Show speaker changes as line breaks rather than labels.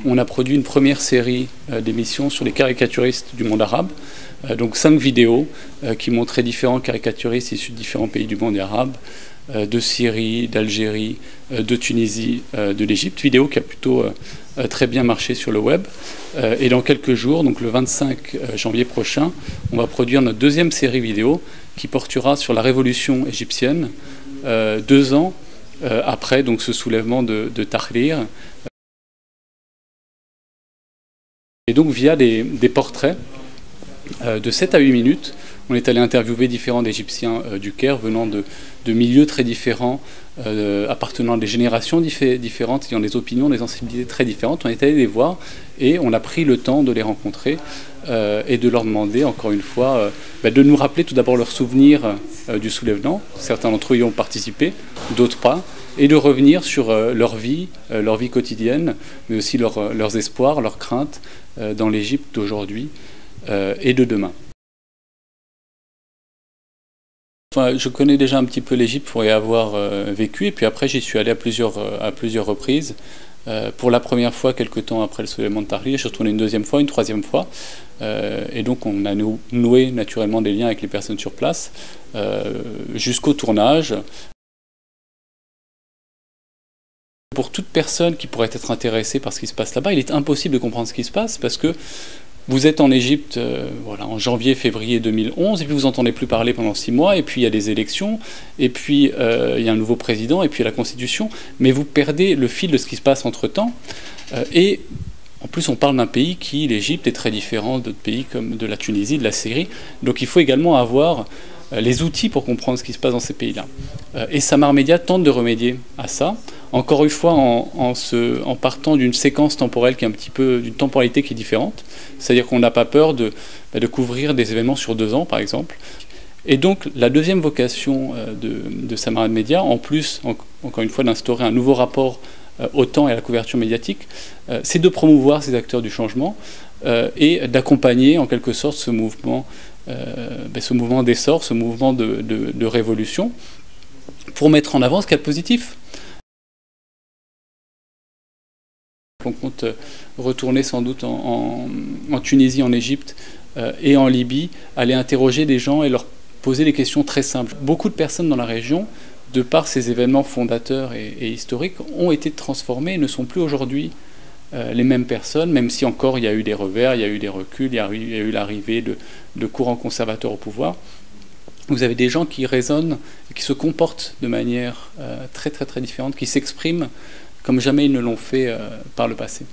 On a produit une première série d'émissions sur les caricaturistes du monde arabe, donc 5 vidéos qui montraient différents caricaturistes issus de différents pays du monde arabe, de Syrie, d'Algérie, de Tunisie, de l'Égypte, vidéo qui a plutôt très bien marché sur le web. Et dans quelques jours, donc le 25 janvier prochain, on va produire notre deuxième série vidéo qui portera sur la révolution égyptienne, 2 ans après donc, ce soulèvement de Tahrir. Et donc via des portraits de 7 à 8 minutes, on est allé interviewer différents Égyptiens du Caire venant de milieux très différents, appartenant à des générations différentes, ayant des opinions, des sensibilités très différentes. On est allé les voir et on a pris le temps de les rencontrer et de leur demander, encore une fois, de nous rappeler tout d'abord leurs souvenirs du soulèvement. Certains d'entre eux y ont participé, d'autres pas. Et de revenir sur leur vie quotidienne, mais aussi leurs espoirs, leurs craintes dans l'Égypte d'aujourd'hui et de demain. Enfin, je connais déjà un petit peu l'Égypte pour y avoir vécu, et puis après j'y suis allé à plusieurs reprises. Pour la première fois, quelques temps après le soulèvement de Tahrir, je suis retourné une deuxième fois, une troisième fois, et donc on a noué naturellement des liens avec les personnes sur place, jusqu'au tournage. Pour toute personne qui pourrait être intéressée par ce qui se passe là-bas, il est impossible de comprendre ce qui se passe parce que vous êtes en Égypte voilà, en janvier, février 2011, et puis vous n'entendez plus parler pendant 6 mois, et puis il y a des élections, et puis il y a un nouveau président, et puis la Constitution, mais vous perdez le fil de ce qui se passe entre-temps. Et en plus, on parle d'un pays qui, l'Égypte, est très différent d'autres pays comme de la Tunisie, de la Syrie, donc il faut également avoir les outils pour comprendre ce qui se passe dans ces pays-là. Et Samar Media tente de remédier à ça, encore une fois en partant d'une séquence temporelle qui est un petit peu, d'une temporalité qui est différente, c'est-à-dire qu'on n'a pas peur de couvrir des événements sur 2 ans, par exemple. Et donc, la deuxième vocation de Samar Media, en plus, encore une fois, d'instaurer un nouveau rapport au temps et à la couverture médiatique, c'est de promouvoir ces acteurs du changement et d'accompagner, en quelque sorte, ce mouvement d'essor, ce mouvement de révolution, pour mettre en avant ce qu'il y a de positif. On compte retourner sans doute en Tunisie, en Égypte et en Libye, aller interroger des gens et leur poser des questions très simples. Beaucoup de personnes dans la région, de par ces événements fondateurs et historiques, ont été transformées et ne sont plus aujourd'hui les mêmes personnes, même si encore il y a eu des revers, il y a eu des reculs, il y a eu l'arrivée de courants conservateurs au pouvoir. Vous avez des gens qui raisonnent, qui se comportent de manière très différente, qui s'expriment comme jamais ils ne l'ont fait par le passé.